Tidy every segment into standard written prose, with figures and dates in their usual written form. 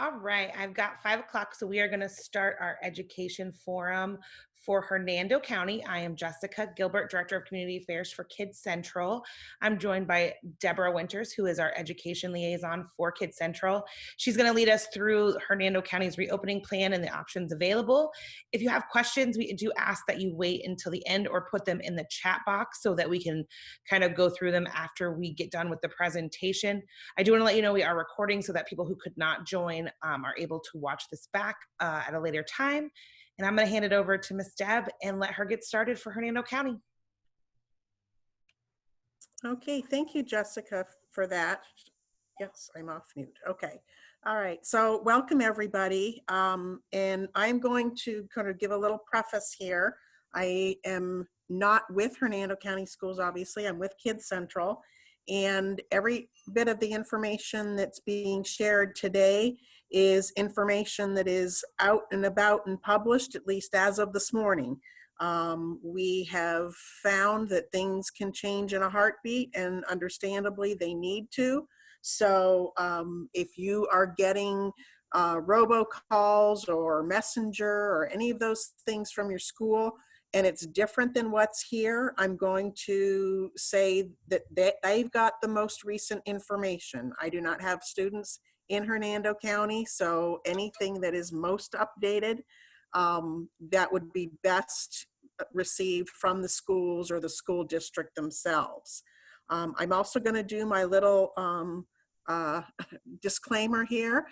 All right, I've got 5 o'clock, so we are going to start our education forum for Hernando County. I am Jessica Gilbert, Director of Community Affairs for Kids Central. I'm joined by Deborah Winters, who is our education liaison for Kids Central. She's going to lead us through Hernando County's reopening plan and the options available. If you have questions, we do ask that you wait until the end or put them in the chat box so that we can kind of go through them after we get done with the presentation. I do want to let you know we are recording so that people who could not join are able to watch this back at a later time. And I'm going to hand it over to Miss Deb and let her get started for Hernando County. Okay, thank you, Jessica, for that. Yes, I'm off mute. Okay. All right. So welcome, everybody. And I'm going to kind of give a little preface here. I am not with Hernando County Schools, obviously. I'm with Kids Central. And every bit of the information that's being shared today is information that is out and about and published, at least as of this morning. We have found that things can change in a heartbeat, and understandably they need to. So if you are getting robocalls or messenger or any of those things from your school and it's different than what's here, I'm going to say that they've got the most recent information. I do not have students in Hernando County, so anything that is most updated, that would be best received from the schools or the school district themselves. I'm also going to do my little disclaimer here.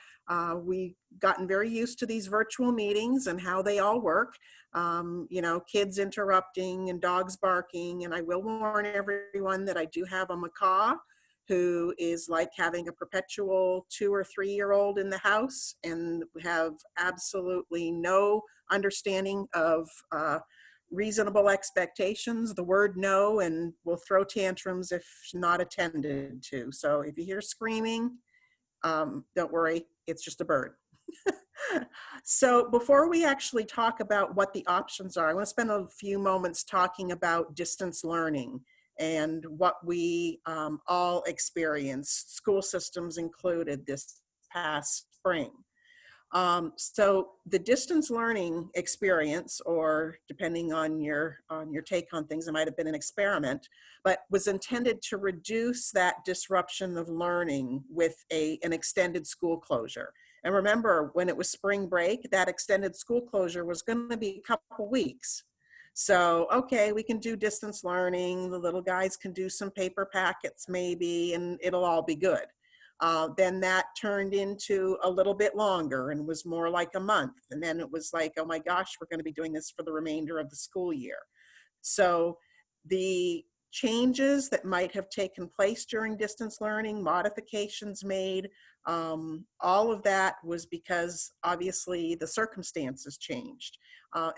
We've gotten very used to these virtual meetings and how they all work. You know, kids interrupting and dogs barking, and I will warn everyone that I do have a macaw who is like having a perpetual 2 or 3 year old in the house and have absolutely no understanding of reasonable expectations, the word no, and will throw tantrums if not attended to. So if you hear screaming, don't worry, it's just a bird. So before we actually talk about what the options are, I want to spend a few moments talking about distance learning and what we all experienced, school systems included, this past spring. So the distance learning experience, or depending on your take on things, it might have been an experiment, but was intended to reduce that disruption of learning with an extended school closure. And remember, when it was spring break, that extended school closure was going to be a couple weeks. So, okay, we can do distance learning. The little guys can do some paper packets maybe, and it'll all be good. Then that turned into a little bit longer and was more like a month. And then it was like, oh my gosh, we're going to be doing this for the remainder of the school year. So the changes that might have taken place during distance learning, modifications made, all of that was because obviously the circumstances changed.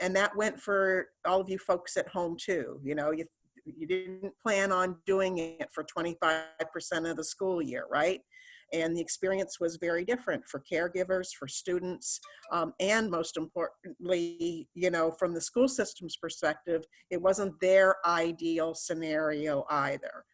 And that went for all of you folks at home too. You know, you didn't plan on doing it for 25% of the school year, right? And the experience was very different for caregivers, for students, and most importantly, you know, from the school system's perspective, it wasn't their ideal scenario either.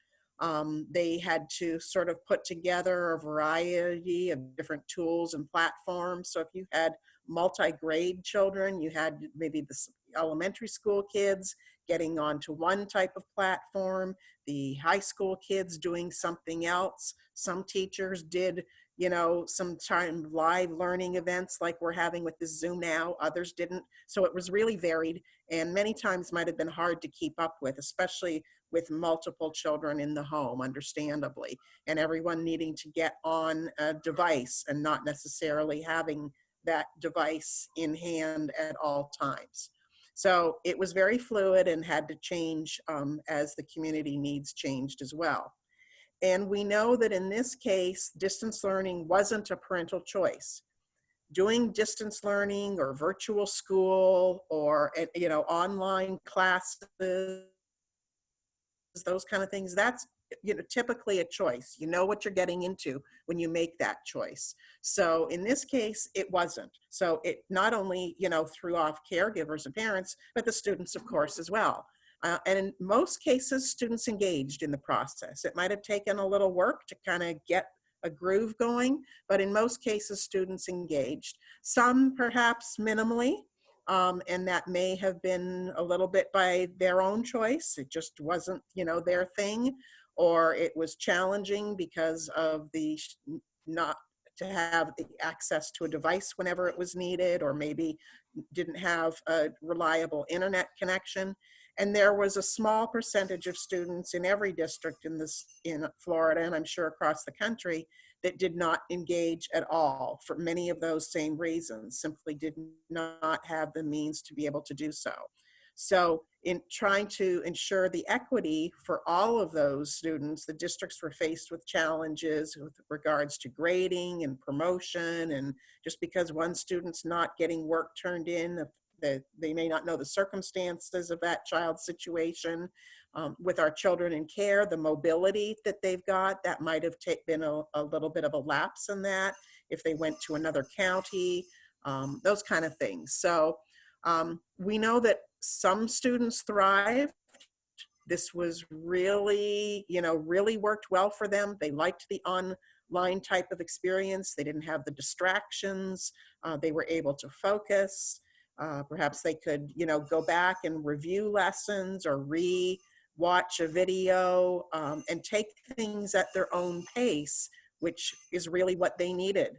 They had to sort of put together a variety of different tools and platforms. So if you had multi-grade children, you had maybe the elementary school kids getting onto one type of platform, the high school kids doing something else. Some teachers did, you know, some time live learning events like we're having with this Zoom now, others didn't. So it was really varied and many times might have been hard to keep up with, especially with multiple children in the home, understandably, and everyone needing to get on a device and not necessarily having that device in hand at all times. So it was very fluid and had to change as the community needs changed as well. And we know that in this case, distance learning wasn't a parental choice. Doing distance learning or virtual school or, you know, online classes, those kind of things, that's, you know, typically a choice. You know what you're getting into when you make that choice. So in this case, it wasn't. So it not only, you know, threw off caregivers and parents, but the students, of course, as well. And in most cases, students engaged in the process. It might have taken a little work to kind of get a groove going, but in most cases, students engaged. Some perhaps minimally, and that may have been a little bit by their own choice. It just wasn't, their thing, or it was challenging because of the not to have the access to a device whenever it was needed, or maybe didn't have a reliable internet connection. And there was a small percentage of students in every district in Florida, and I'm sure across the country, that did not engage at all for many of those same reasons, simply did not have the means to be able to do so. So in trying to ensure the equity for all of those students, the districts were faced with challenges with regards to grading and promotion. And just because one student's not getting work turned in, they may not know the circumstances of that child's situation. With our children in care, the mobility that they've got, that might have been a little bit of a lapse in that if they went to another county, those kind of things. So we know that some students thrive. This was really, really worked well for them. They liked the online type of experience. They didn't have the distractions. They were able to focus. Perhaps they could, go back and review lessons or re-watch a video and take things at their own pace, which is really what they needed.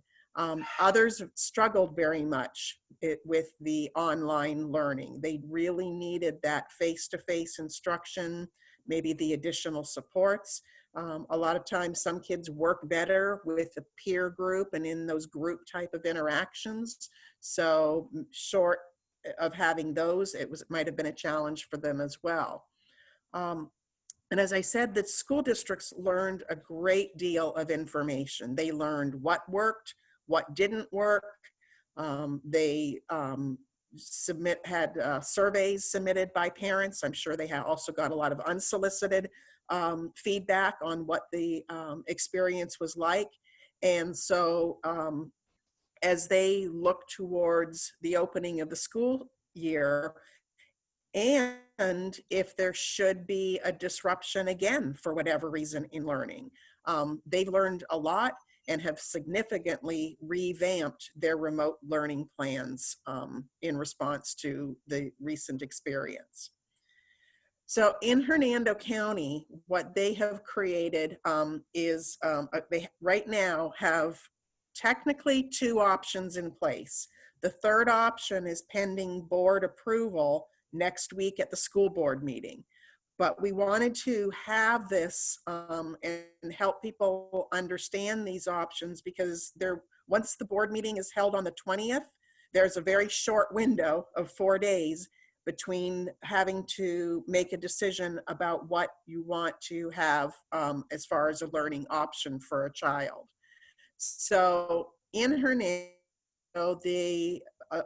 Others struggled very much with the online learning. They really needed that face-to-face instruction, maybe the additional supports. A lot of times some kids work better with a peer group and in those group type of interactions. So short of having those, it might have been a challenge for them as well. And as I said, the school districts learned a great deal of information. They learned what worked, what didn't work. They had surveys submitted by parents. I'm sure they also got a lot of unsolicited feedback on what the experience was like. And so as they look towards the opening of the school year, and if there should be a disruption again for whatever reason in learning, they've learned a lot and have significantly revamped their remote learning plans in response to the recent experience. So in Hernando County, what they have created is they right now have technically 2 options in place. The third option is pending board approval next week at the school board meeting. But we wanted to have this and help people understand these options, because once the board meeting is held on the 20th, there's a very short window of 4 days between having to make a decision about what you want to have as far as a learning option for a child. So in Hernando, the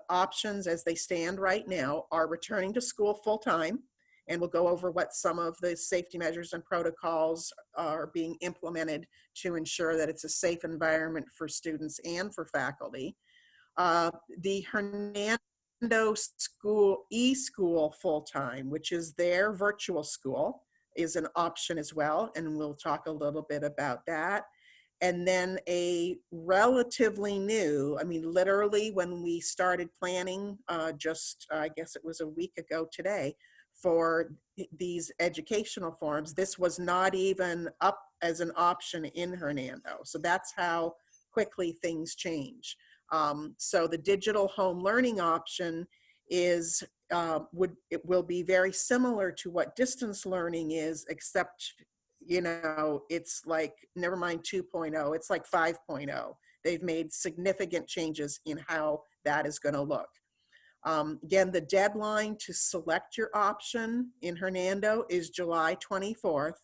options as they stand right now are returning to school full-time, and we'll go over what some of the safety measures and protocols are being implemented to ensure that it's a safe environment for students and for faculty. The Hernando School ESchool full-time, which is their virtual school, is an option as well, and we'll talk a little bit about that. And then a relatively new, literally when we started planning, I guess it was a week ago today, for these educational forums, this was not even up as an option in Hernando. So that's how quickly things change. So the digital home learning option is it will be very similar to what distance learning is, except it's like, never mind 2.0, it's like 5.0. They've made significant changes in how that is going to look. Again, the deadline to select your option in Hernando is July 24th.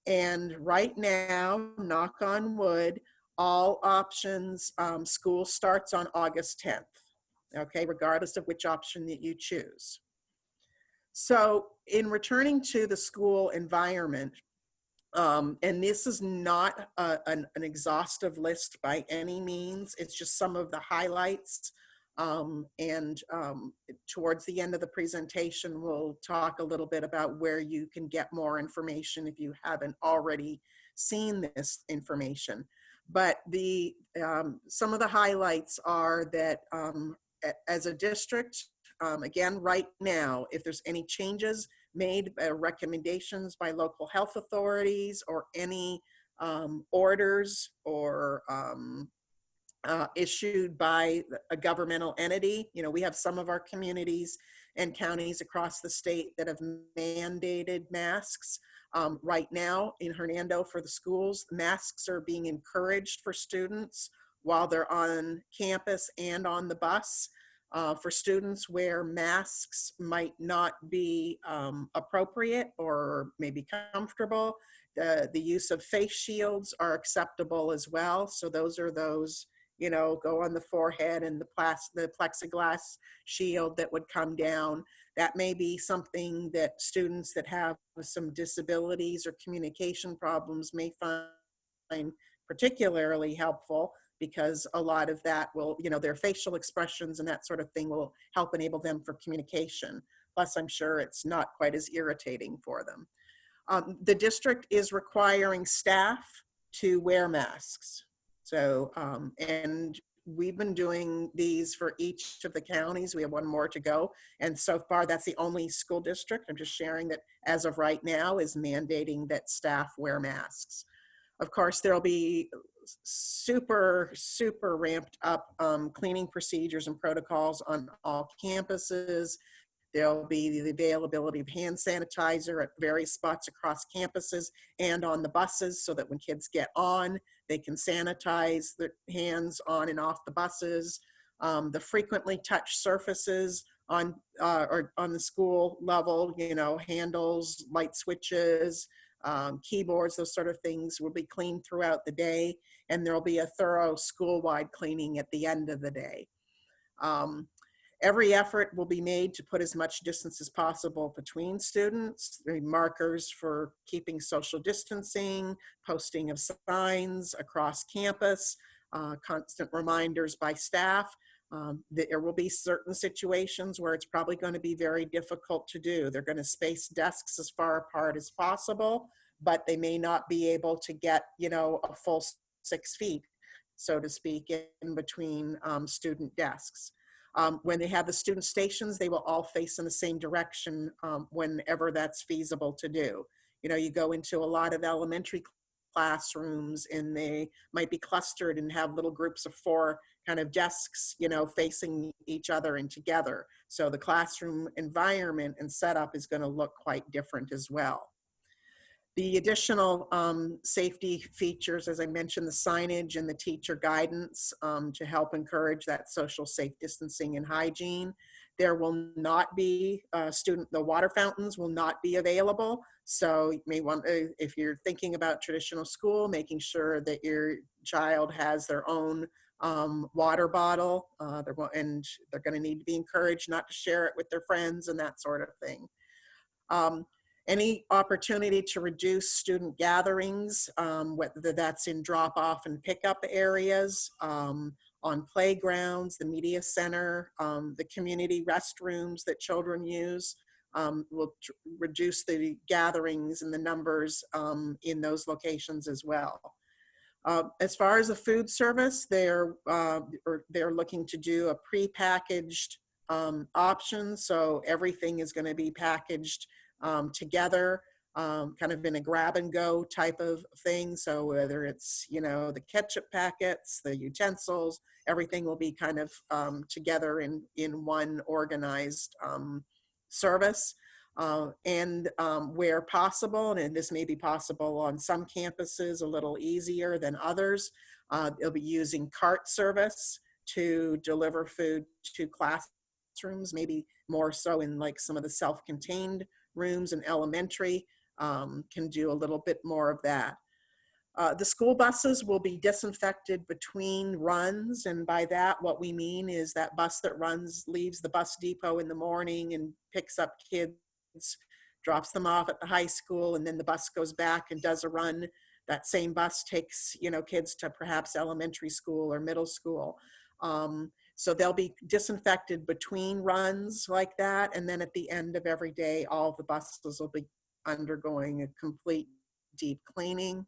And right now, knock on wood, all options, school starts on August 10th, okay, regardless of which option that you choose. So in returning to the school environment, and this is not an exhaustive list by any means, it's just some of the highlights. Towards the end of the presentation, we'll talk a little bit about where you can get more information if you haven't already seen this information. But some of the highlights are that as a district, again, right now, if there's any changes made, recommendations by local health authorities, or any orders or issued by a governmental entity. You know, we have some of our communities and counties across the state that have mandated masks. Right now in Hernando, for the schools, masks are being encouraged for students while they're on campus and on the bus. For students where masks might not be appropriate or maybe comfortable, the use of face shields are acceptable as well. So those are those, you know, go on the forehead, and the plexiglass shield that would come down. That may be something that students that have some disabilities or communication problems may find particularly helpful, because a lot of that will, you know, their facial expressions and that sort of thing will help enable them for communication. Plus, I'm sure it's not quite as irritating for them. The district is requiring staff to wear masks. So, and we've been doing these for each of the counties. We have one more to go. And so far, that's the only school district, I'm just sharing, that as of right now is mandating that staff wear masks. Of course, there'll be super ramped up cleaning procedures and protocols on all campuses. There'll be the availability of hand sanitizer at various spots across campuses and on the buses, so that when kids get on, they can sanitize their hands on and off the buses. The frequently touched surfaces or on the school level, you know, handles, light switches, keyboards, those sort of things will be cleaned throughout the day, and there'll be a thorough school-wide cleaning at the end of the day. Every effort will be made to put as much distance as possible between students. There are markers for keeping social distancing, posting of signs across campus, constant reminders by staff. There will be certain situations where it's probably going to be very difficult to do. They're going to space desks as far apart as possible, but they may not be able to get, you know, a full 6 feet, so to speak, in between student desks. When they have the student stations, they will all face in the same direction whenever that's feasible to do. You know, you go into a lot of elementary classrooms and they might be clustered and have little groups of 4 kind of desks, you know, facing each other and together. So the classroom environment and setup is going to look quite different as well. The additional safety features, as I mentioned, the signage and the teacher guidance to help encourage that social safe distancing and hygiene. There will not be the water fountains will not be available. So you may want, if you're thinking about traditional school, making sure that your child has their own water bottle, and they're going to need to be encouraged not to share it with their friends and that sort of thing. Any opportunity to reduce student gatherings, whether that's in drop-off and pickup areas, on playgrounds, the media center, the community restrooms that children use, will reduce the gatherings and the numbers in those locations as well. As far as the food service, they're looking to do a pre-packaged option, so everything is going to be packaged together, kind of in a grab and go type of thing. So whether it's, you know, the ketchup packets, the utensils, everything will be kind of together in one organized service. And where possible, and this may be possible on some campuses a little easier than others, they'll be using cart service to deliver food to classrooms, maybe more so in like some of the self-contained rooms in elementary, can do a little bit more of that. The school buses will be disinfected between runs, and by that what we mean is that bus that leaves the bus depot in the morning and picks up kids, drops them off at the high school, and then the bus goes back and does a run. That same bus takes, you know, kids to perhaps elementary school or middle school. So they'll be disinfected between runs like that, and then at the end of every day, all of the buses will be undergoing a complete deep cleaning.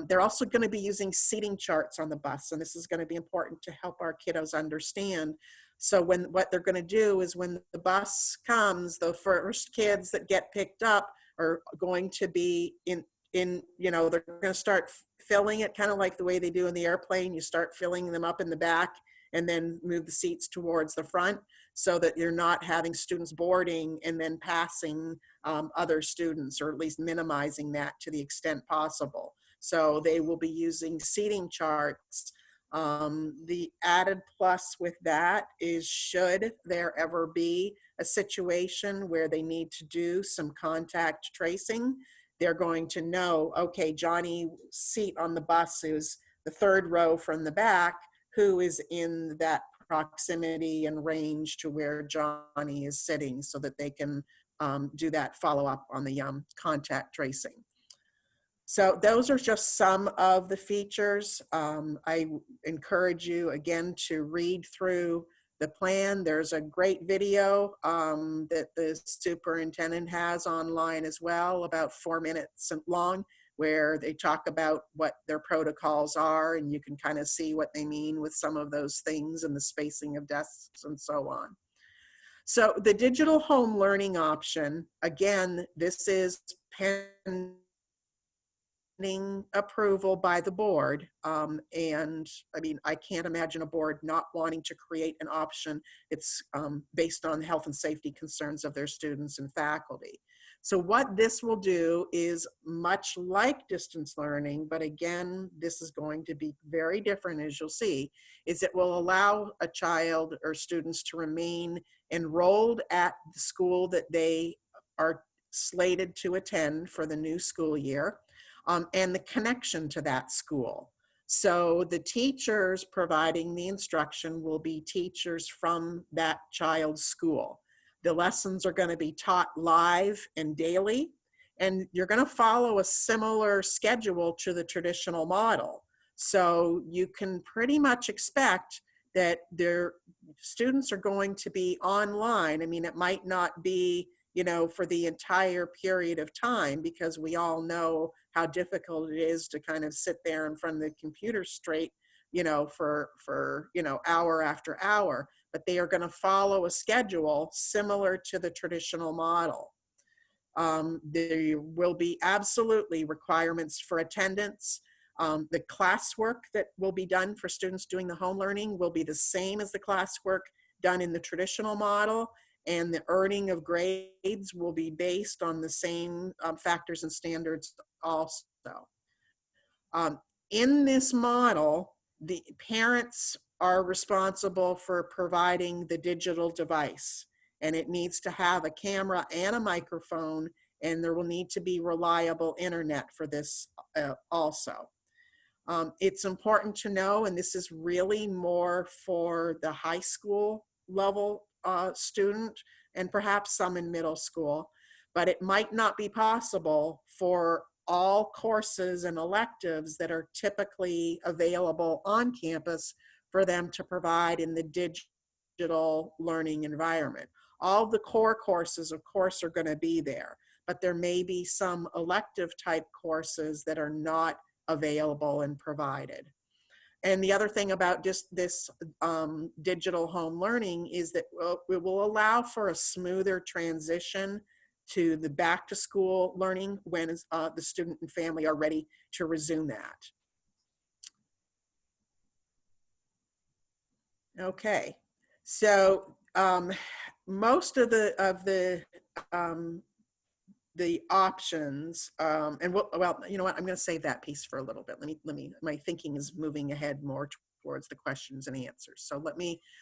They're also going to be using seating charts on the bus, and this is going to be important to help our kiddos understand. So what they're going to do is when the bus comes, the first kids that get picked up are going to be they're going to start filling it kind of like the way they do in the airplane. You start filling them up in the back and then move the seats towards the front so that you're not having students boarding and then passing other students, or at least minimizing that to the extent possible. So they will be using seating charts. The added plus with that is, should there ever be a situation where they need to do some contact tracing, they're going to know, okay, Johnny's seat on the bus is the third row from the back, who is in that proximity and range to where Johnny is sitting, so that they can do that follow-up on the contact tracing. So those are just some of the features. I encourage you again to read through the plan. There's a great video that the superintendent has online as well, about 4 minutes long, where they talk about what their protocols are, and you can kind of see what they mean with some of those things and the spacing of desks and so on. So the digital home learning option, again, this is pending approval by the board. And I mean, I can't imagine a board not wanting to create an option that's based on health and safety concerns of their students and faculty. So what this will do is much like distance learning, but again, this is going to be very different, as you'll see, is it will allow a child or students to remain enrolled at the school that they are slated to attend for the new school year. And the connection to that school. So the teachers providing the instruction will be teachers from that child's school. The lessons are going to be taught live and daily, and you're going to follow a similar schedule to the traditional model. So you can pretty much expect that their students are going to be online. I mean, it might not be, you know, for the entire period of time, because we all know how difficult it is to kind of sit there in front of the computer straight, you know, for hour after hour. But they are going to follow a schedule similar to the traditional model. There will be absolutely requirements for attendance. The classwork that will be done for students doing the home learning will be the same as the classwork done in the traditional model, and the earning of grades will be based on the same factors and standards also. In this model, the parents are responsible for providing the digital device, and it needs to have a camera and a microphone, and there will need to be reliable internet for this also. It's important to know, and this is really more for the high school level student and perhaps some in middle school, but it might not be possible for all courses and electives that are typically available on campus for them to provide in the digital learning environment. All the core courses, of course, are going to be there, but there may be some elective type courses that are not available and provided. And the other thing about just this digital home learning is that it will allow for a smoother transition to the back to school learning when the student and family are ready to resume that. Okay, so most of the options, and well, you know what, I'm going to save that piece for a little bit. My thinking is moving ahead more towards the questions and answers. So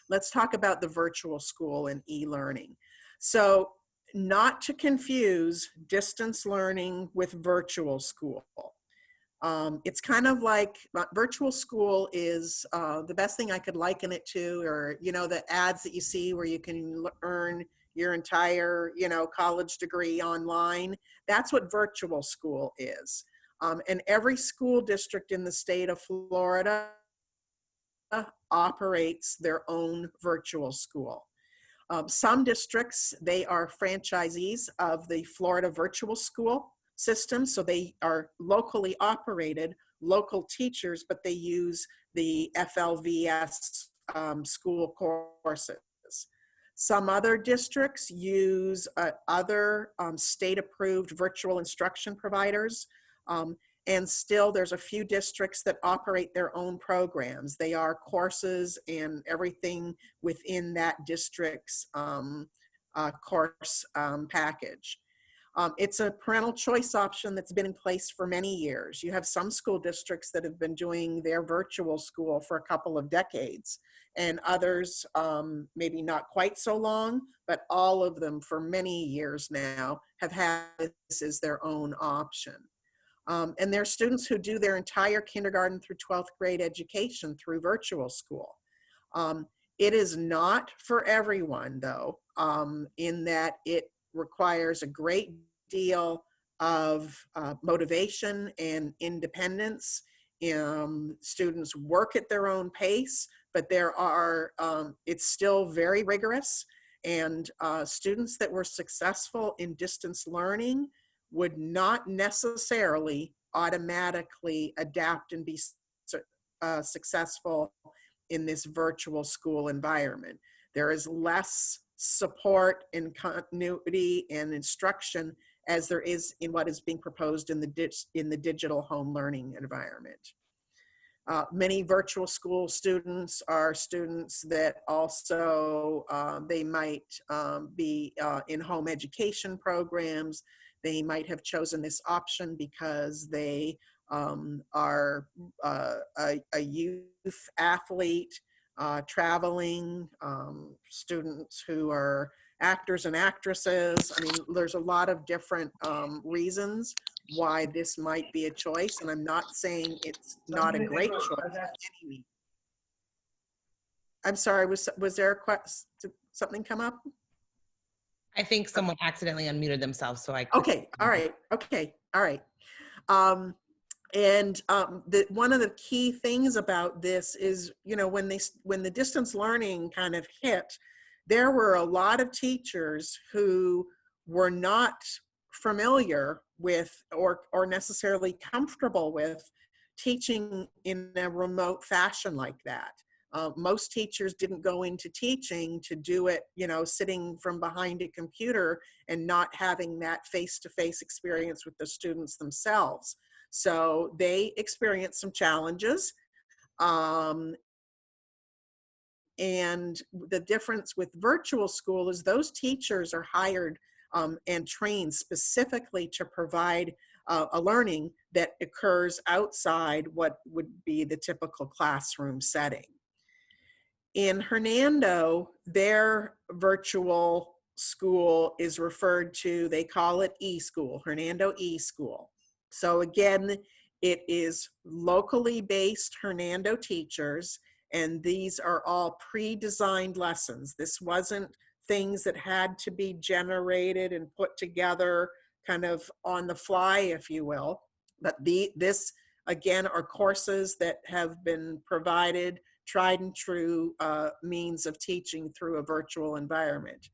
let's talk about the virtual school and e-learning. So not to confuse distance learning with virtual school. It's kind of like virtual school is the best thing I could liken it to, or, you know, the ads that you see where you can earn your entire, you know, college degree online. That's what virtual school is. And every school district in the state of Florida operates their own virtual school. Some districts, they are franchisees of the Florida virtual school system, so they are locally operated, local teachers, but they use the FLVS school courses. Some other districts use other state-approved virtual instruction providers. And still, there's a few districts that operate their own programs. They are courses and everything within that district's course package. It's a parental choice option that's been in place for many years. You have some school districts that have been doing their virtual school for a couple of decades, and others maybe not quite so long, but all of them for many years now have had this as their own option. And there are students who do their entire kindergarten through 12th grade education through virtual school. It is not for everyone, though, in that it requires a great deal of motivation and independence. Students work at their own pace, but it's still very rigorous. And students that were successful in distance learning would not necessarily automatically adapt and be successful in this virtual school environment. There is less support and continuity and instruction as there is in what is being proposed in the digital home learning environment. Many virtual school students are students that also, they might be in home education programs. They might have chosen this option because they are a youth athlete, traveling, students who are actors and actresses. I mean, there's a lot of different reasons why this might be a choice, and I'm not saying it's not a great choice. I'm sorry, was there a question? Did something come up? I think someone accidentally unmuted themselves, so I. Okay, all right, okay, all right. One of the key things about this is, you know, when the distance learning kind of hit, there were a lot of teachers who were not familiar with or necessarily comfortable with teaching in a remote fashion like that. Most teachers didn't go into teaching to do it, you know, sitting from behind a computer and not having that face-to-face experience with the students themselves. So they experienced some challenges. And the difference with virtual school is those teachers are hired and trained specifically to provide a learning that occurs outside what would be the typical classroom setting. In Hernando, their virtual school is referred to, they call it eSchool, Hernando eSchool. So again, it is locally based Hernando teachers, and these are all pre-designed lessons. This wasn't things that had to be generated and put together kind of on the fly, if you will. But this, again, are courses that have been provided, tried and true means of teaching through a virtual environment.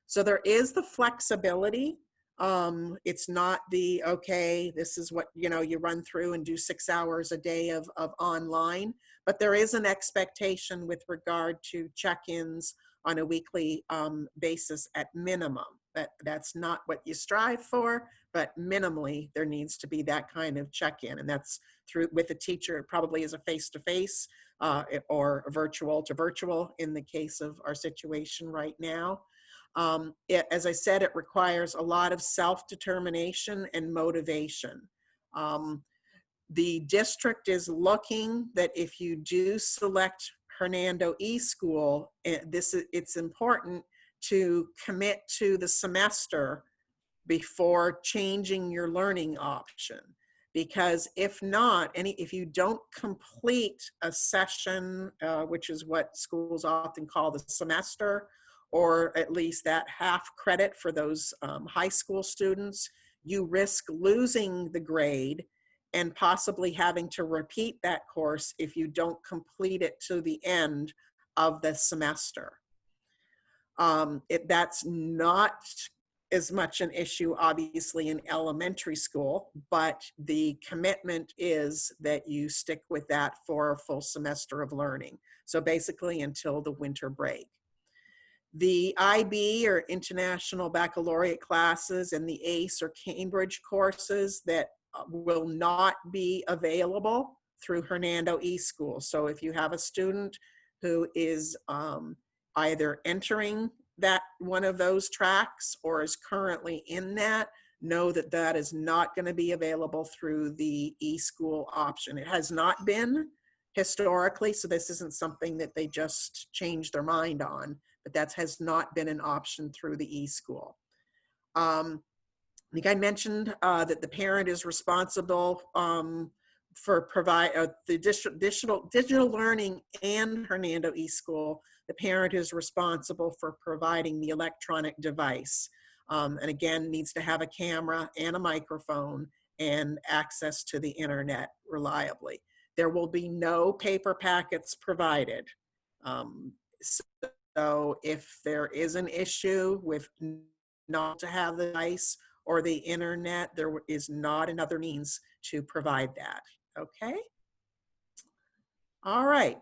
So there is the flexibility. It's not the, okay, this is what, you know, you run through and do 6 hours a day of online, but there is an expectation with regard to check-ins on a weekly basis at minimum. That's not what you strive for, but minimally there needs to be that kind of check-in, and that's through with a teacher. It probably is a face-to-face or virtual to virtual in the case of our situation right now. As I said, it requires a lot of self-determination and motivation. The district is looking that if you do select Hernando eSchool, it's important to commit to the semester before changing your learning option. Because if not, if you don't complete a session, which is what schools often call the semester, or at least that half credit for those high school students, you risk losing the grade and possibly having to repeat that course if you don't complete it to the end of the semester. That's not as much an issue, obviously, in elementary school, but the commitment is that you stick with that for a full semester of learning. So basically until the winter break. The IB, or International Baccalaureate classes, and the ACE or Cambridge courses that will not be available through Hernando eSchool. So if you have a student who is either entering that one of those tracks or is currently in that, know that that is not going to be available through the eSchool option. It has not been historically, so this isn't something that they just changed their mind on, but that has not been an option through the eSchool. I think I mentioned that the parent is responsible for provide the digital learning and Hernando eSchool. The parent is responsible for providing the electronic device. And again, needs to have a camera and a microphone and access to the internet reliably. There will be no paper packets provided. So if there is an issue with not to have the device or the internet, there is not another means to provide that. Okay. All right.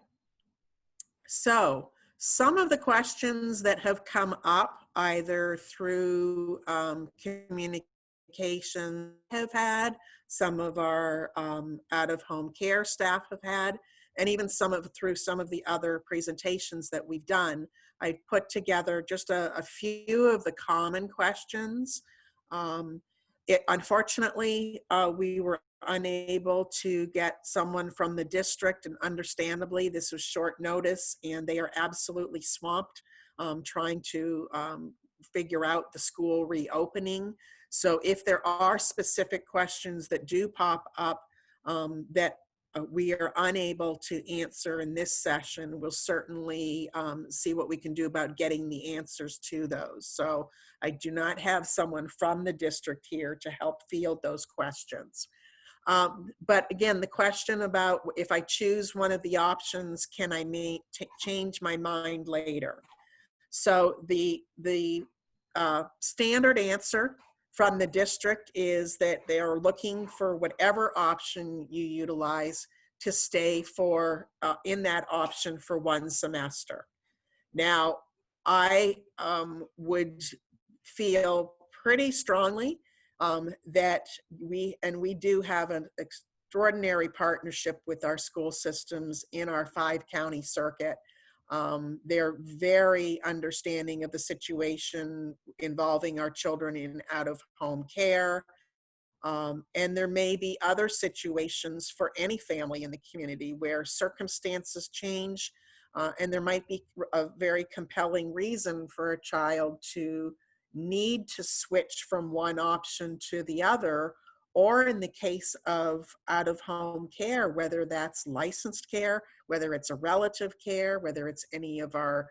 So some of the questions that have come up either through communication have had, some of our out-of-home care staff have had, and even through some of the other presentations that we've done. I put together just a few of the common questions. Unfortunately, we were unable to get someone from the district, and understandably, this was short notice and they are absolutely swamped trying to figure out the school reopening. So if there are specific questions that do pop up that we are unable to answer in this session, we'll certainly see what we can do about getting the answers to those. So I do not have someone from the district here to help field those questions. But again, the question about if I choose one of the options, can I change my mind later? So the standard answer from the district is that they are looking for whatever option you utilize to stay for in that option for one semester. Now, I would feel pretty strongly that we do have an extraordinary partnership with our school systems in our 5-county circuit. They're very understanding of the situation involving our children in out-of-home care. And there may be other situations for any family in the community where circumstances change, and there might be a very compelling reason for a child to need to switch from one option to the other, or in the case of out-of-home care, whether that's licensed care, whether it's a relative care, whether it's any of our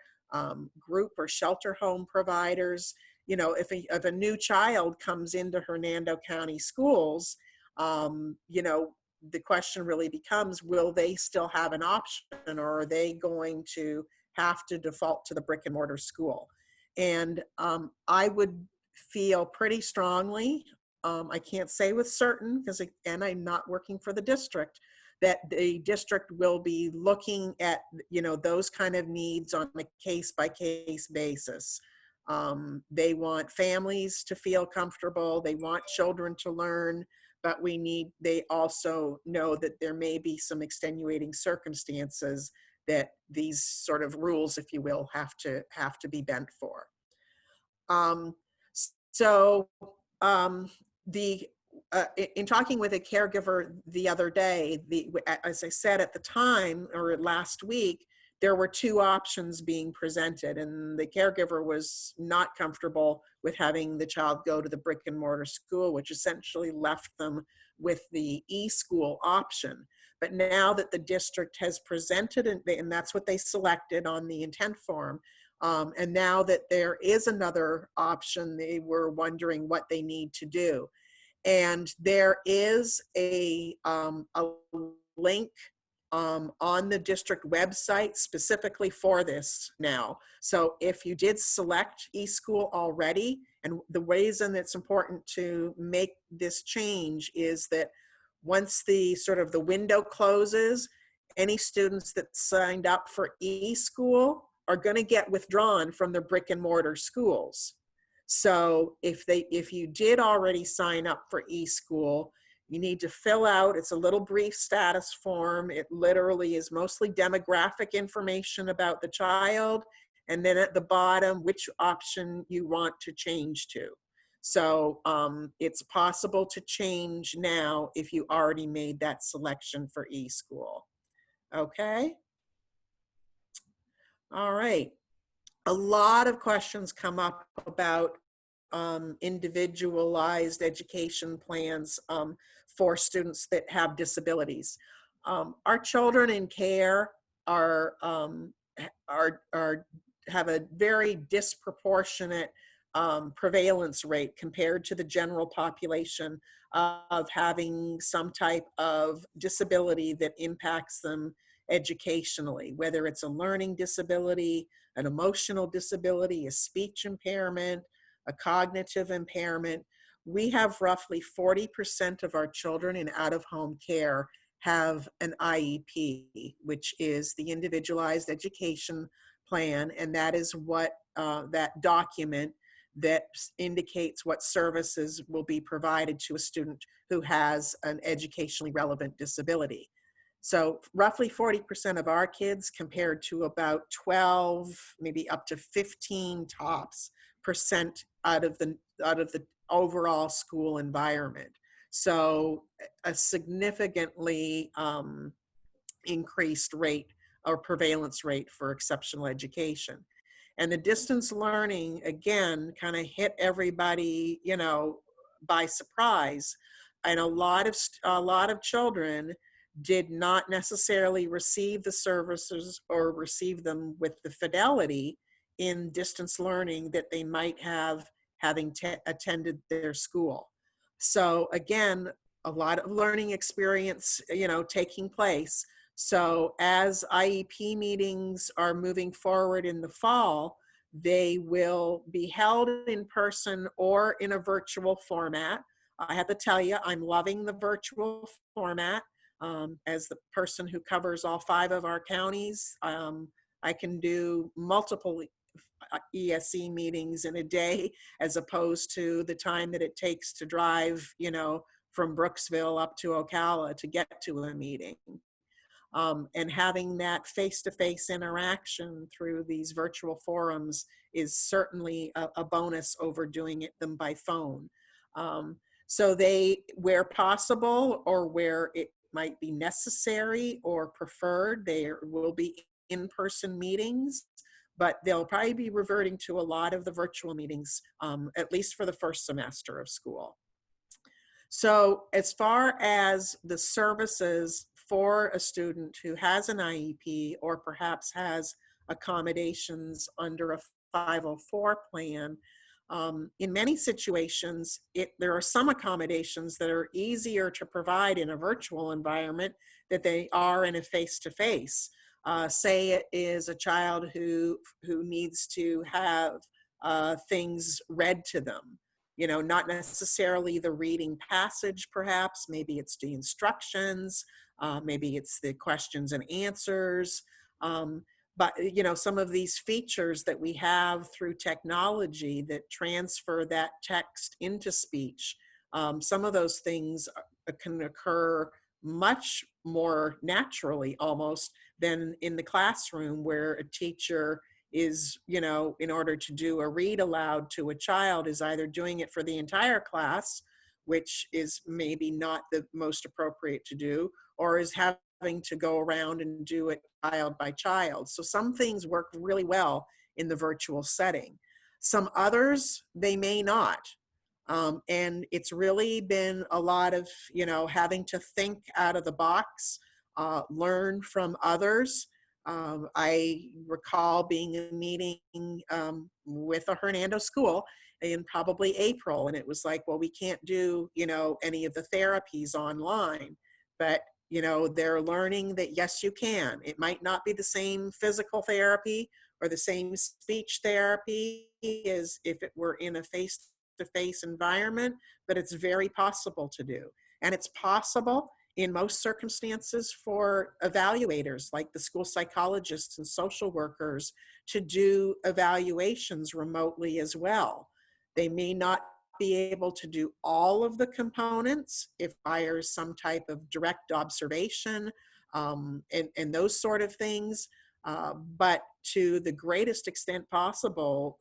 group or shelter home providers. You know, if a new child comes into Hernando County schools, you know, the question really becomes, will they still have an option, or are they going to have to default to the brick and mortar school? And I would feel pretty strongly, I can't say with certain, because again, I'm not working for the district, that the district will be looking at, you know, those kind of needs on a case-by-case basis. They want families to feel comfortable. They want children to learn, but they also know that there may be some extenuating circumstances that these sort of rules, if you will, have to be bent for. So in talking with a caregiver the other day, as I said at the time, or last week, there were 2 options being presented, and the caregiver was not comfortable with having the child go to the brick and mortar school, which essentially left them with the eSchool option. But now that the district has presented, and that's what they selected on the intent form, and now that there is another option, they were wondering what they need to do. And there is a link on the district website specifically for this now. So if you did select eSchool already, And the reason it's important to make this change is that once the sort of the window closes, any students that signed up for eSchool are going to get withdrawn from their brick and mortar schools. So if you did already sign up for eSchool, you need to fill out, it's a little brief status form. It literally is mostly demographic information about the child, and then at the bottom, which option you want to change to. So it's possible to change now if you already made that selection for eSchool. Okay? All right. A lot of questions come up about individualized education plans for students that have disabilities. Our children in care are, are have a very disproportionate prevalence rate compared to the general population of having some type of disability that impacts them educationally, whether it's a learning disability, an emotional disability, a speech impairment, a cognitive impairment. We have roughly 40% of our children in out-of-home care have an IEP, which is the Individualized Education Plan, and that is what that document that indicates what services will be provided to a student who has an educationally relevant disability. So roughly 40% of our kids compared to about 12, maybe up to 15 tops percent out of the overall school environment. So a significantly increased rate or prevalence rate for exceptional education. And the distance learning, again, kind of hit everybody, you know, by surprise. And a lot of children did not necessarily receive the services or receive them with the fidelity in distance learning that they might have having attended their school. So again, a lot of learning experience, you know, taking place. So as IEP meetings are moving forward in the fall, they will be held in person or in a virtual format. I have to tell you, I'm loving the virtual format. As the person who covers all 5 of our counties, I can do multiple ESE meetings in a day, as opposed to the time that it takes to drive, you know, from Brooksville up to Ocala to get to a meeting. And having that face-to-face interaction through these virtual forums is certainly a bonus over doing them by phone. So they, where possible or where it might be necessary or preferred, there will be in-person meetings, but they'll probably be reverting to a lot of the virtual meetings, at least for the first semester of school. So as far as the services for a student who has an IEP or perhaps has accommodations under a 504 plan, in many situations, there are some accommodations that are easier to provide in a virtual environment that they are in a face-to-face. Say it is a child who needs to have things read to them. You know, not necessarily the reading passage, perhaps. Maybe it's the instructions, maybe it's the questions and answers. But, you know, some of these features that we have through technology that transfer that text into speech, some of those things can occur much more naturally almost than in the classroom, where a teacher is, you know, in order to do a read aloud to a child, is either doing it for the entire class, which is maybe not the most appropriate to do, or is having to go around and do it child by child. So some things work really well in the virtual setting. Some others, they may not. And it's really been a lot of, you know, having to think out of the box, learn from others. I recall being in a meeting with a Hernando school in probably April, and it was like, well, we can't do, you know, any of the therapies online, but, you know, they're learning that yes, you can. It might not be the same physical therapy or the same speech therapy as if it were in a face-to-face environment, but it's very possible to do. And it's possible in most circumstances for evaluators like the school psychologists and social workers to do evaluations remotely as well. They may not be able to do all of the components. It requires some type of direct observation and those sort of things. But to the greatest extent possible,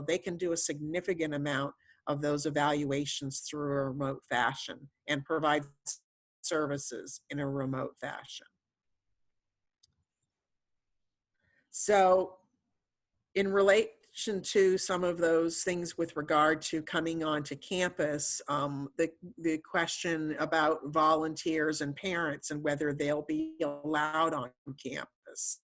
they can do a significant amount of those evaluations through a remote fashion and provide services in a remote fashion. So in relation to some of those things with regard to coming onto campus, the question about volunteers and parents and whether they'll be allowed on campus.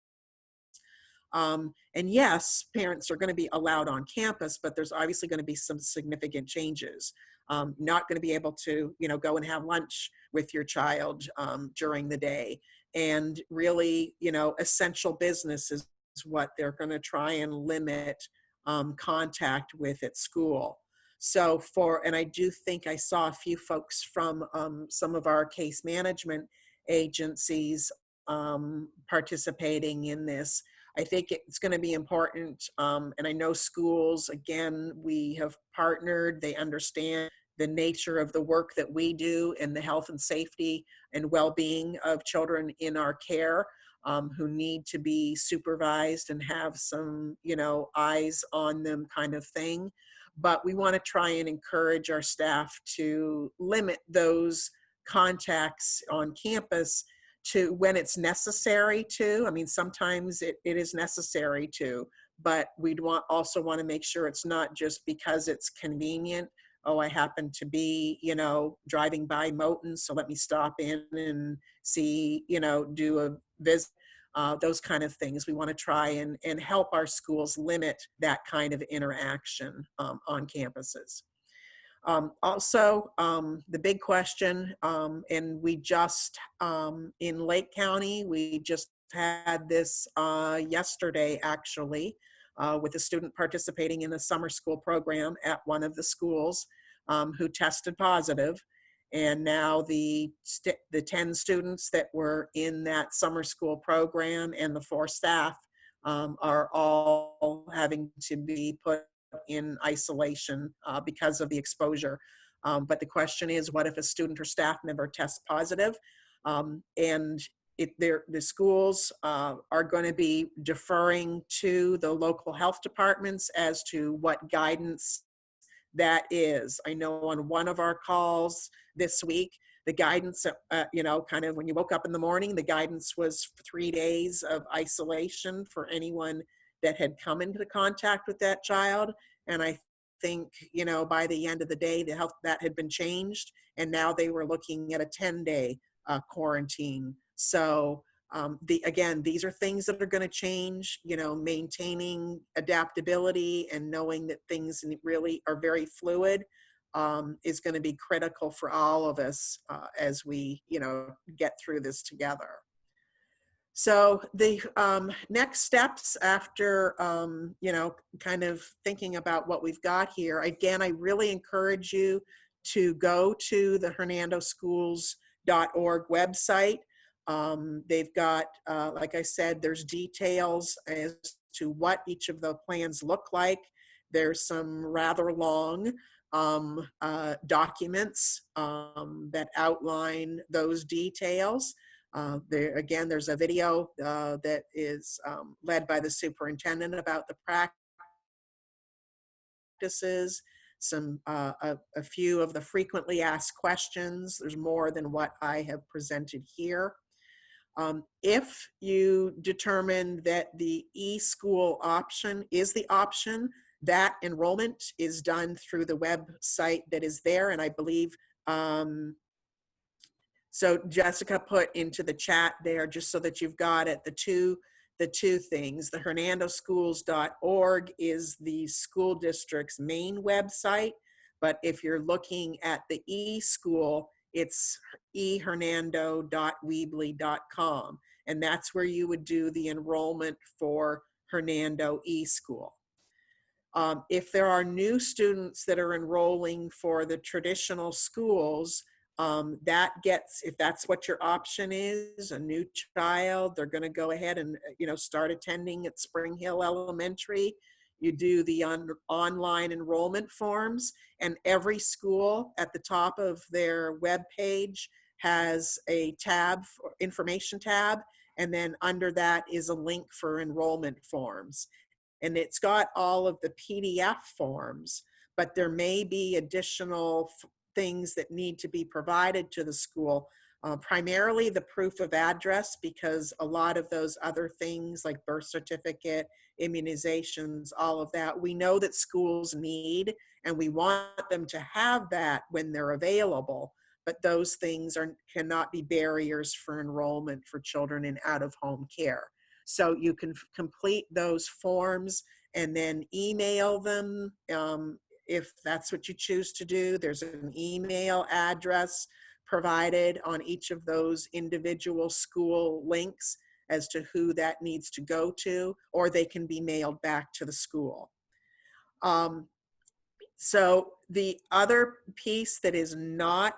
And yes, parents are going to be allowed on campus, but there's obviously going to be some significant changes. Not going to be able to, go and have lunch with your child during the day. And really, essential business is what they're going to try and limit contact with at school. So and I do think I saw a few folks from some of our case management agencies participating in this. I think it's going to be important. And I know schools, again, we have partnered, they understand the nature of the work that we do and the health and safety and well-being of children in our care who need to be supervised and have some, eyes on them kind of thing. But we want to try and encourage our staff to limit those contacts on campus to when it's necessary to. I mean, sometimes it is necessary to, but we'd also want to make sure it's not just because it's convenient. Oh, I happen to be, driving by Moton, so let me stop in and see, do a visit, those kind of things. We want to try and help our schools limit that kind of interaction on campuses. Also, the big question, and we just, in Lake County, we just had this yesterday, actually, with a student participating in a summer school program at one of the schools who tested positive. And now the 10 students that were in that summer school program and the 4 staff are all having to be put in isolation because of the exposure. But the question is, what if a student or staff member tests positive? And the schools are going to be deferring to the local health departments as to what guidance that is. I know on one of our calls this week, the guidance, kind of when you woke up in the morning, the guidance was 3 days of isolation for anyone that had come into contact with that child. And I think, by the end of the day, that had been changed. And now they were looking at a 10-day quarantine. So again, these are things that are going to change, maintaining adaptability and knowing that things really are very fluid is going to be critical for all of us as we, get through this together. So the next steps after, kind of thinking about what we've got here, again, I really encourage you to go to the hernandoschools.org website. They've got, like I said, there's details as to what each of the plans look like. There's some rather long documents that outline those details. There's a video that is led by the superintendent about the practices, a few of the frequently asked questions. There's more than what I have presented here. If you determine that the eSchool option is the option, that enrollment is done through the website that is there, and I believe so Jessica put into the chat there, just so that you've got it, the two things. The hernandoschools.org is the school district's main website, but if you're looking at the eSchool, it's ehernando.weebly.com, and that's where you would do the enrollment for Hernando eSchool. If there are new students that are enrolling for the traditional schools, that gets, if that's what your option is, a new child, they're going to go ahead and start attending at Spring Hill Elementary. You do the online enrollment forms, and every school at the top of their web page has a tab, information tab, and then under that is a link for enrollment forms. And it's got all of the PDF forms, but there may be additional things that need to be provided to the school, primarily the proof of address, because a lot of those other things like birth certificate, immunizations, all of that, we know that schools need, and we want them to have that when they're available. But those things cannot be barriers for enrollment for children in out-of-home care. So you can complete those forms and then email them if that's what you choose to do. There's an email address provided on each of those individual school links as to who that needs to go to, or they can be mailed back to the school. So the other piece that is not,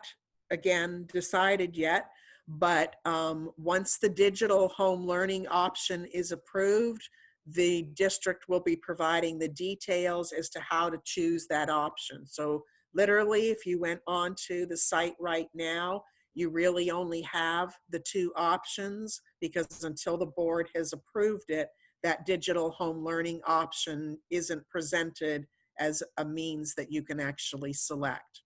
again, decided yet, but once the digital home learning option is approved, the district will be providing the details as to how to choose that option. So literally, if you went onto the site right now, you really only have the two options, because until the board has approved it, that digital home learning option isn't presented as a means that you can actually select.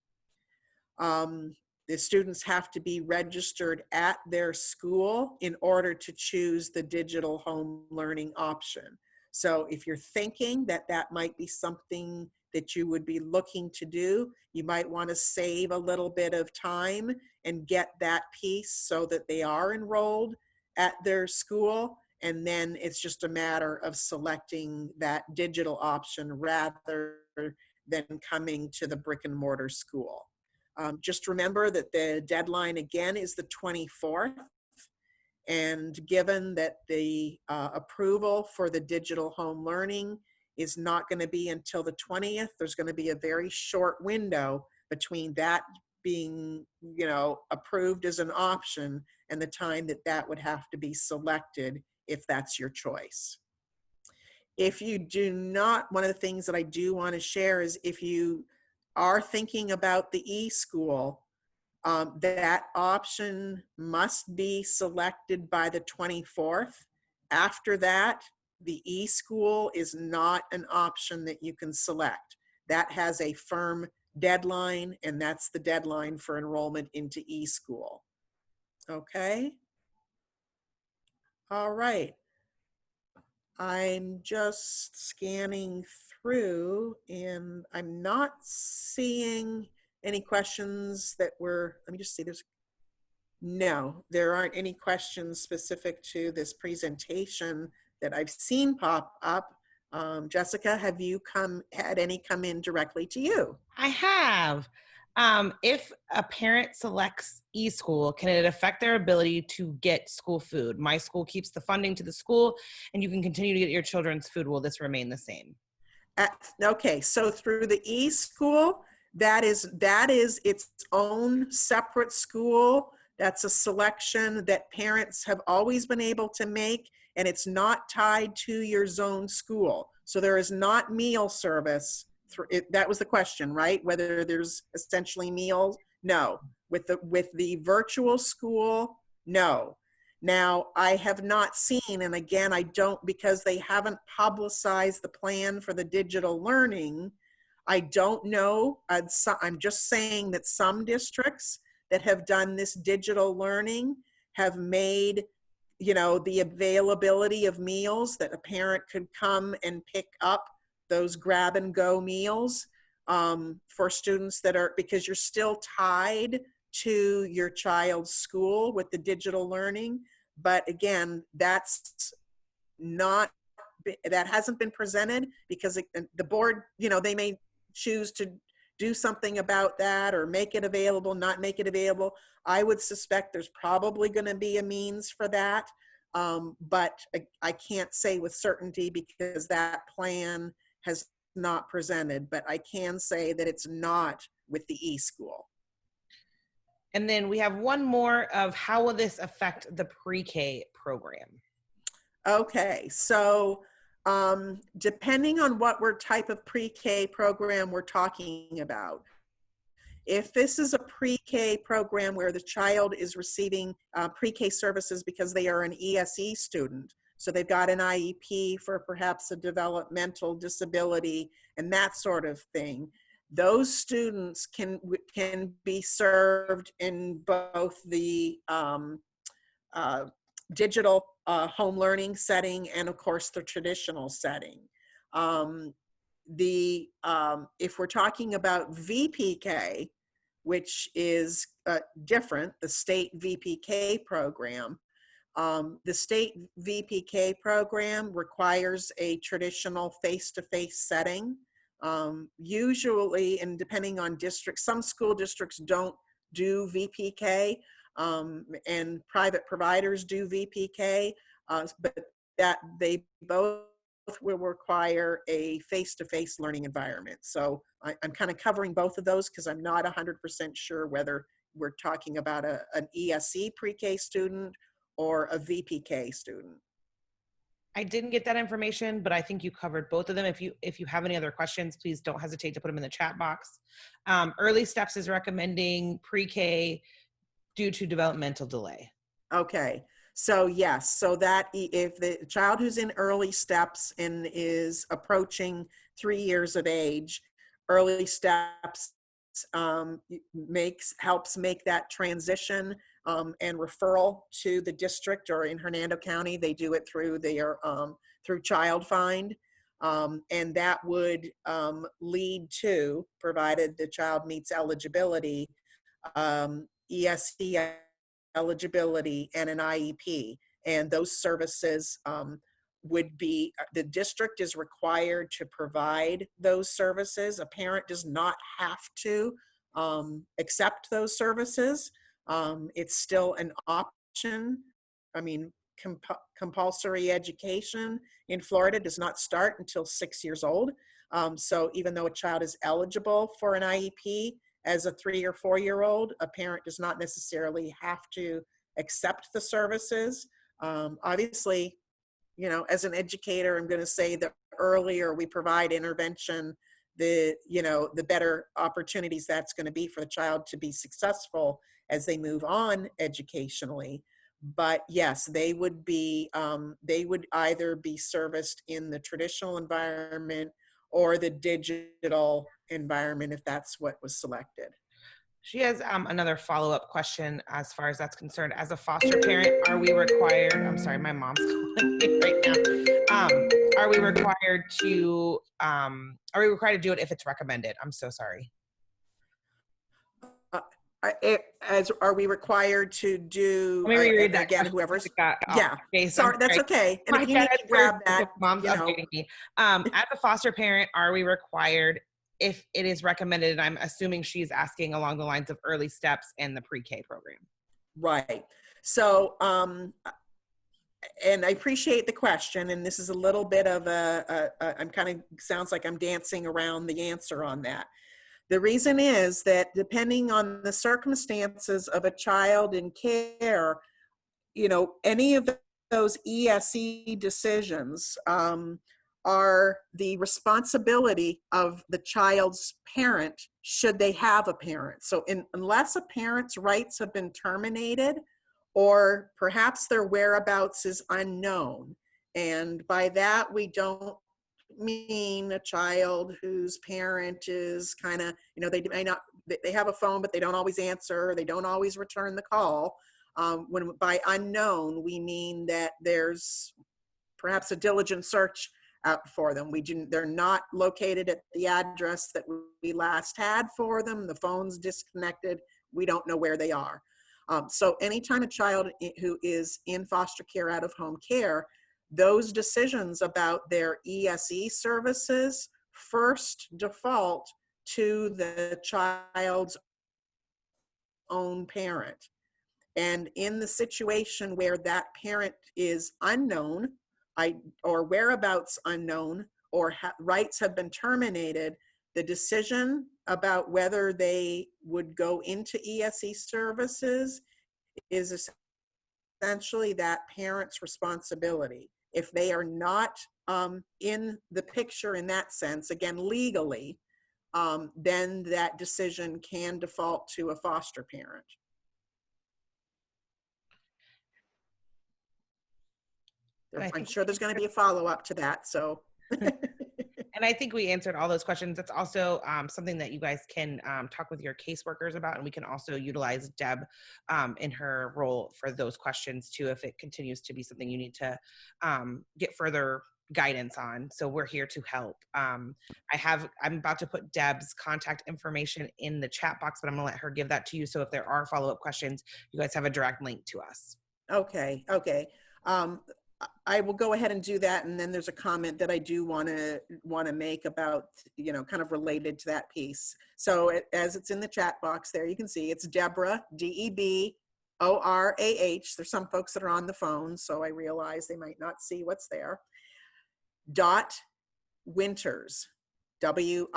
The students have to be registered at their school in order to choose the digital home learning option. So if you're thinking that that might be something that you would be looking to do, you might want to save a little bit of time and get that piece so that they are enrolled at their school. And then it's just a matter of selecting that digital option rather than coming to the brick and mortar school. Just remember that the deadline again is the 24th. And given that the approval for the digital home learning is not going to be until the 20th, there's going to be a very short window between that being, approved as an option and the time that that would have to be selected if that's your choice. If you do not, one of the things that I do want to share is if you are thinking about the eSchool, that option must be selected by the 24th. After that, the eSchool is not an option that you can select. That has a firm deadline, and that's the deadline for enrollment into eSchool. Okay? All right. I'm just scanning through and I'm not seeing any questions that were, let me just see, no, there aren't any questions specific to this presentation that I've seen pop up. Jessica, have you had any come in directly to you? I have. If a parent selects eSchool, can it affect their ability to get school food? My school keeps the funding to the school, and you can continue to get your children's food. Will this remain the same? Okay, so through the eSchool, that is its own separate school. That's a selection that parents have always been able to make, and it's not tied to your zone school. So there is not meal service. That was the question, right? Whether there's essentially meals? No. With the virtual school, no. Now, I have not seen, and again, I don't, because they haven't publicized the plan for the digital learning, I don't know. I'm just saying that some districts that have done this digital learning have made, the availability of meals that a parent could come and pick up those grab and go meals for students that are, because you're still tied to your child's school with the digital learning. But again, that's not, that hasn't been presented because the board, they may choose to do something about that or make it available, not make it available. I would suspect there's probably going to be a means for that. but I can't say with certainty because that plan has not presented, but I can say that it's not with the eSchool. And then we have one more of how will this affect the pre-K program? Okay, so depending on what type of pre-K program we're talking about, if this is a pre-K program where the child is receiving pre-K services because they are an ESE student, so they've got an IEP for perhaps a developmental disability and that sort of thing, those students can be served in both the digital home learning setting and of course the traditional setting. Um, if we're talking about VPK, which is different, the state VPK program, the state VPK program requires a traditional face-to-face setting. Usually, and depending on districts, some school districts don't do VPK, and private providers do VPK, but that they both will require a face-to-face learning environment. So I'm kind of covering both of those because I'm not 100% sure whether we're talking about an ESE pre-K student or a VPK student. I didn't get that information, but I think you covered both of them. If you have any other questions, please don't hesitate to put them in the chat box. Early Steps is recommending pre-K due to developmental delay. Okay, so yes, so that if the child who's in early steps and is approaching 3 years of age, early steps helps make that transition and referral to the district, or in Hernando County, they do it through their through Child Find. And that would lead to, provided the child meets eligibility, ESE eligibility and an IEP. And those services would be, the district is required to provide those services. A parent does not have to accept those services. It's still an option. I mean, compulsory education in Florida does not start until 6 years old. So even though a child is eligible for an IEP, as a 3 or 4 year old, a parent does not necessarily have to accept the services. Obviously, you know, as an educator, I'm going to say the earlier we provide intervention, the better opportunities that's going to be for the child to be successful as they move on educationally. But yes, they would either be serviced in the traditional environment or the digital environment if that's what was selected. She has another follow-up question as far as that's concerned. As a foster parent, are we required, I'm sorry, my mom's calling me right now. Are we required to do it if it's recommended? I'm so sorry. Are we required to do, Let me reread that again, question. whoever's, Off yeah, base. I'm sorry, that's sorry. okay. And My if you dad need to grab that, mom's you know, updating me. As a foster parent, are we required if it is recommended? And I'm assuming she's asking along the lines of Early Steps and the pre-K program. right. So, and I appreciate the question, and this is a little bit of I'm kind of, sounds like I'm dancing around the answer on that. The reason is that depending on the circumstances of a child in care, you know, any of those ESE decisions are the responsibility of the child's parent, should they have a parent. So unless a parent's rights have been terminated, or perhaps their whereabouts is unknown, and by that we don't mean a child whose parent is kind of, you know, they may not, they have a phone, but they don't always answer, they don't always return the call. When by unknown, we mean that there's perhaps a diligent search out for them. They're not located at the address that we last had for them. The phone's disconnected. We don't know where they are. So anytime a child who is in foster care, out of home care, those decisions about their ESE services first default to the child's own parent. And in the situation where that parent is unknown, or whereabouts unknown, or rights have been terminated, the decision about whether they would go into ESE services is essentially that parent's responsibility. If they are not in the picture in that sense, again, legally, then that decision can default to a foster parent. And I I'm think sure there's going to be a follow-up to that. So, and I think we answered all those questions. That's also something that you guys can talk with your caseworkers about, and we can also utilize Deb in her role for those questions too, if it continues to be something you need to get further guidance on. So we're here to help. I'm about to put Deb's contact information in the chat box, but I'm gonna let her give that to you. So if there are follow-up questions, you guys have a direct link to us. okay. I will go ahead and do that, and then there's a comment that I do want to make about, kind of related to that piece. So as it's in the chat box there, you can see it's Deborah, DEBORAH. There's some folks that are on the phone, so I realize they might not see what's there. .Winters, WINTERS.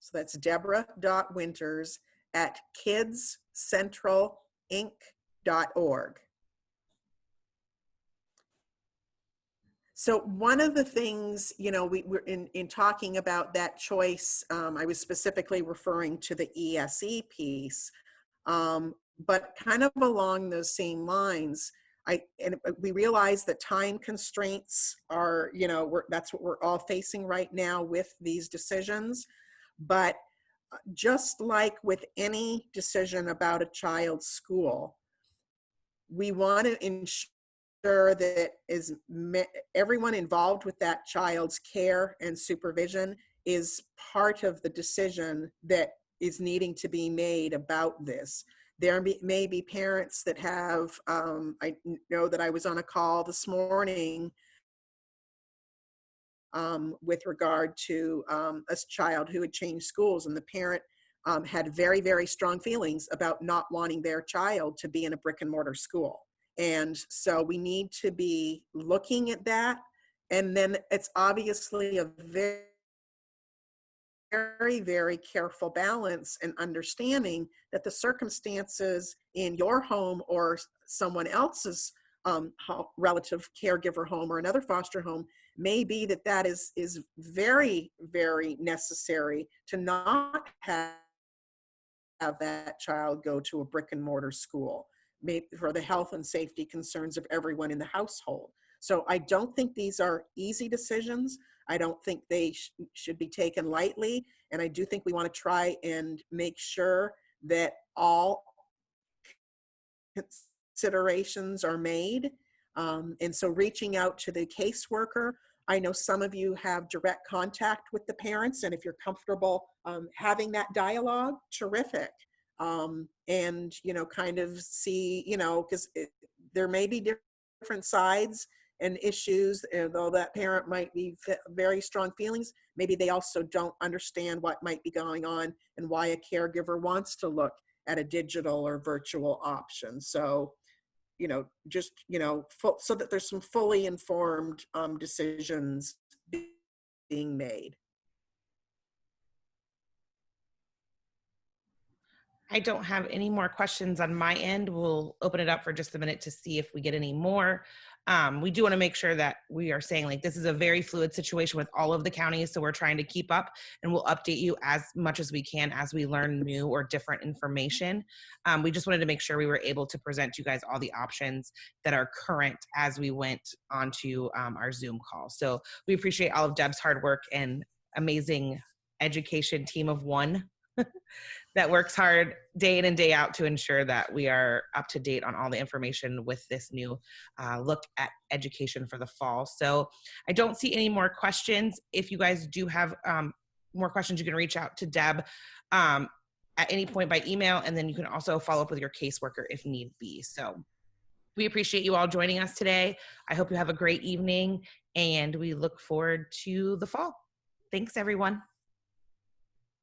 So that's Deborah.Winters at kidscentralinc.org. So one of the things, we were in talking about that choice, I was specifically referring to the ESE piece, but kind of along those same lines, we realize that time constraints are, that's what we're all facing right now with these decisions. But just like with any decision about a child's school, we want to ensure that everyone involved with that child's care and supervision is part of the decision that is needing to be made about this. There may be parents that have, I know that I was on a call this morning with regard to a child who had changed schools, and the parent had very, very strong feelings about not wanting their child to be in a brick and mortar school. And so we need to be looking at that. And then it's obviously a very, very, very careful balance and understanding that the circumstances in your home or someone else's relative caregiver home or another foster home may be that is very, very necessary to not have that child go to a brick and mortar school, maybe for the health and safety concerns of everyone in the household. So I don't think these are easy decisions. I don't think they should be taken lightly. And I do think we want to try and make sure that all considerations are made. And so reaching out to the caseworker, I know some of you have direct contact with the parents, and if you're comfortable having that dialogue, terrific. And, kind of see, because there may be different sides and issues, and though that parent might be very strong feelings, maybe they also don't understand what might be going on and why a caregiver wants to look at a digital or virtual option. So, just, so that there's some fully informed decisions being made. I don't have any more questions on my end. We'll open it up for just a minute to see if we get any more. We do want to make sure that we are saying, like, this is a very fluid situation with all of the counties, so we're trying to keep up, and we'll update you as much as we can as we learn new or different information. We just wanted to make sure we were able to present you guys all the options that are current as we went onto our Zoom call. So we appreciate all of Deb's hard work and amazing education team of one that works hard day in and day out to ensure that we are up to date on all the information with this new look at education for the fall. So I don't see any more questions. If you guys do have more questions, you can reach out to Deb at any point by email, and then you can also follow up with your caseworker if need be. So we appreciate you all joining us today. I hope you have a great evening, and we look forward to the fall. Thanks, everyone.